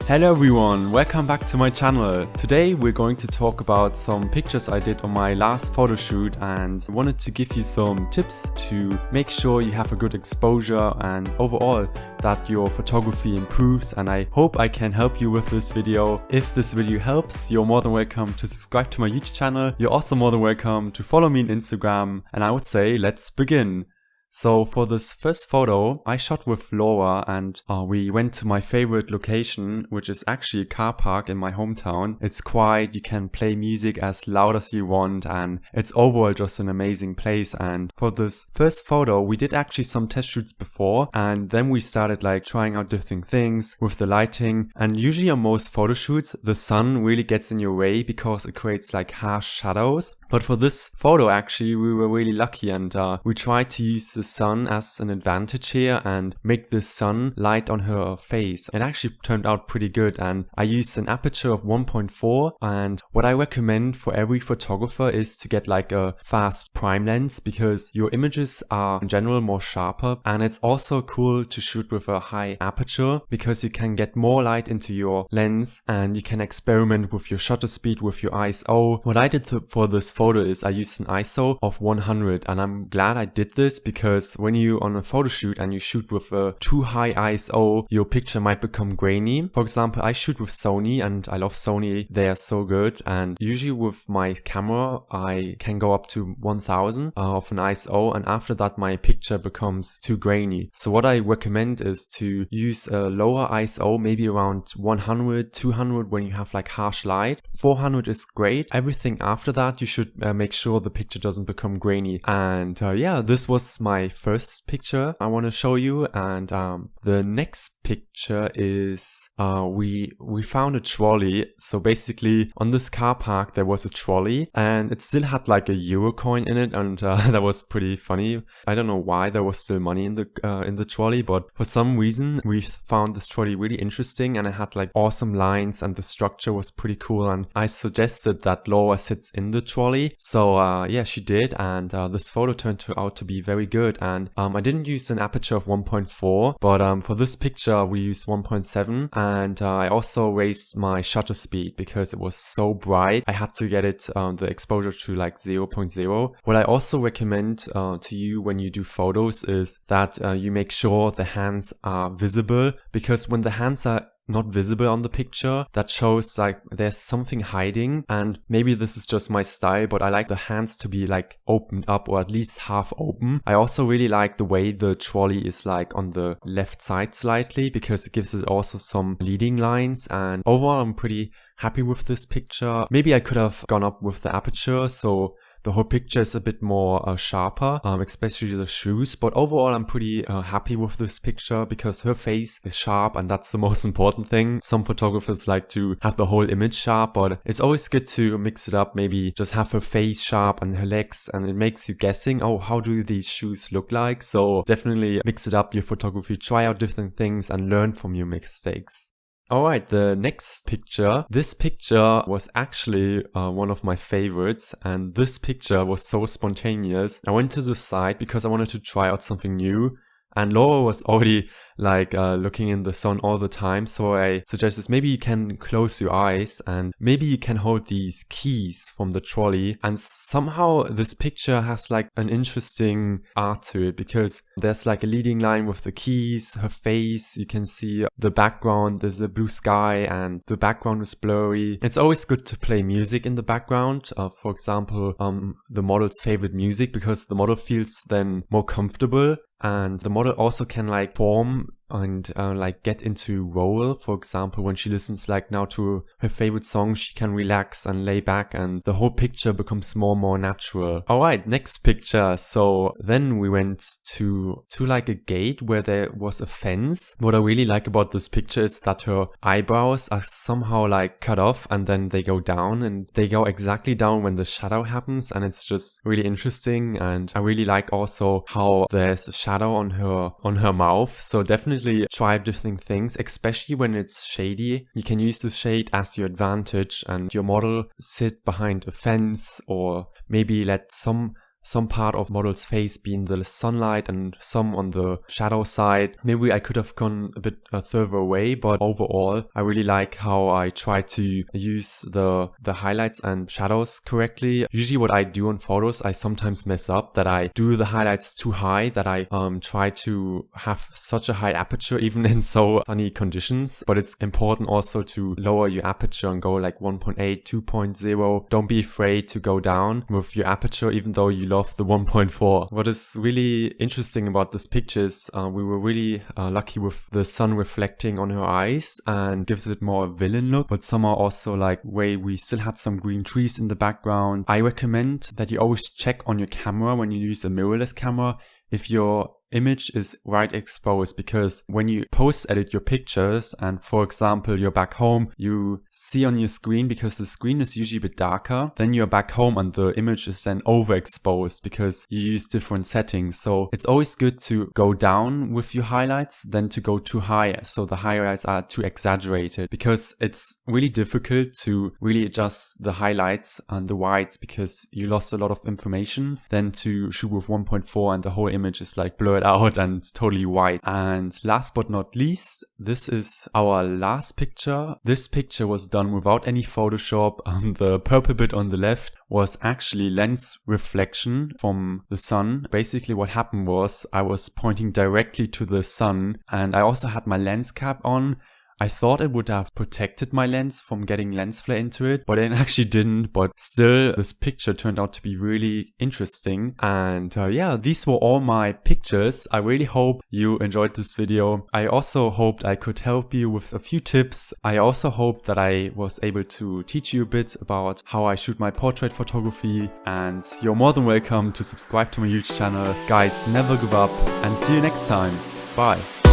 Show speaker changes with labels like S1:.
S1: Hello everyone, welcome back to my channel. Today we're going to talk about some pictures I did on my last photo shoot and wanted to give you some tips to make sure you have a good exposure and overall that your photography improves, and I hope I can help you with this video. If this video helps, you're more than welcome to subscribe to my YouTube channel. You're also more than welcome to follow me on Instagram, and I would say let's begin. So for this first photo, I shot with Laura and we went to my favorite location, which is actually a car park in my hometown. It's quiet, you can play music as loud as you want, and it's overall just an amazing place. And for this first photo, we did actually some test shoots before, and then we started like trying out different things with the lighting. And usually on most photo shoots, the sun really gets in your way because it creates like harsh shadows. But for this photo, actually, we were really lucky, and we tried to use the sun as an advantage here and make the sun light on her face. It actually turned out pretty good, and I used an aperture of 1.4, and what I recommend for every photographer is to get like a fast prime lens because your images are in general more sharper, and it's also cool to shoot with a high aperture because you can get more light into your lens and you can experiment with your shutter speed, with your ISO. What I did for this photo is I used an ISO of 100, and I'm glad I did this because when you on a photo shoot and you shoot with a too high ISO, your picture might become grainy. For example, I shoot with Sony and I love Sony, they are so good, and usually with my camera I can go up to 1000 of an ISO, and after that my picture becomes too grainy. So what I recommend is to use a lower ISO, maybe around 100, 200 when you have like harsh light. 400 is great. Everything after that you should make sure the picture doesn't become grainy. And yeah, this was my first picture I want to show you, and the next picture is we found a trolley. So basically on this car park there was a trolley and it still had like a euro coin in it, and that was pretty funny. I don't know why there was still money in the trolley, but for some reason we found this trolley really interesting and it had like awesome lines and the structure was pretty cool, and I suggested that Laura sits in the trolley. So yeah, she did, and this photo turned out to be very good. And I didn't use an aperture of 1.4, but for this picture we used 1.7, and I also raised my shutter speed because it was so bright. I had to get it the exposure to like 0.0. What I also recommend to you when you do photos is that you make sure the hands are visible, because when the hands are not visible on the picture, that shows like there's something hiding. And maybe this is just my style, but I like the hands to be like opened up or at least half open. I also really like the way the trolley is like on the left side slightly because it gives it also some leading lines, and overall I'm pretty happy with this picture. Maybe I could have gone up with the aperture so the whole picture is a bit more sharper, especially the shoes. But overall, I'm pretty happy with this picture because her face is sharp, and that's the most important thing. Some photographers like to have the whole image sharp, but it's always good to mix it up. Maybe just have her face sharp and her legs, and it makes you guessing, oh, how do these shoes look like? So definitely mix it up, your photography, try out different things and learn from your mistakes. Alright, the next picture. This picture was actually one of my favorites, and this picture was so spontaneous. I went to the site because I wanted to try out something new, and Laura was already like looking in the sun all the time, so I suggested maybe you can close your eyes and maybe you can hold these keys from the trolley. And somehow this picture has like an interesting art to it because there's like a leading line with the keys, her face, you can see the background, there's a blue sky and the background is blurry. It's always good to play music in the background, for example the model's favorite music, because the model feels then more comfortable, and the model also can like form and like get into role. For example, when she listens like now to her favorite song, she can relax and lay back, and the whole picture becomes more and more natural. Alright, next picture. So then we went to like a gate where there was a fence. What I really like about this picture is that her eyebrows are somehow like cut off and then they go down, and they go exactly down when the shadow happens, and it's just really interesting. And I really like also how there's a shadow on her mouth. So definitely try different things, especially when it's shady. You can use the shade as your advantage and your model sit behind a fence, or maybe let some some part of model's face be in the sunlight and some on the shadow side. Maybe I could have gone a bit further away, but overall I really like how I try to use the highlights and shadows correctly. Usually what I do on photos, I sometimes mess up, that I do the highlights too high, that I try to have such a high aperture even in so sunny conditions. But it's important also to lower your aperture and go like 1.8, 2.0. Don't be afraid to go down with your aperture even though you love the 1.4. What is really interesting about this picture is we were really lucky with the sun reflecting on her eyes and gives it more a villain look, but somehow also like we still had some green trees in the background. I recommend that you always check on your camera when you use a mirrorless camera if your image is right exposed, because when you post edit your pictures and for example you're back home, you see on your screen, because the screen is usually a bit darker, then you're back home and the image is then overexposed because you use different settings. So it's always good to go down with your highlights than to go too high, so the highlights are too exaggerated, because it's really difficult to really adjust the highlights and the whites because you lost a lot of information, than to shoot with 1.4 and the whole image is like blurred out and totally white. And last but not least, this is our last picture. This picture was done without any Photoshop. The purple bit on the left was actually lens reflection from the sun. Basically what happened was I was pointing directly to the sun and I also had my lens cap on. I thought it would have protected my lens from getting lens flare into it, but it actually didn't. But still, this picture turned out to be really interesting. And yeah, these were all my pictures. I really hope you enjoyed this video. I also hoped I could help you with a few tips. I also hope that I was able to teach you a bit about how I shoot my portrait photography. And you're more than welcome to subscribe to my YouTube channel. Guys, never give up, and see you next time. Bye.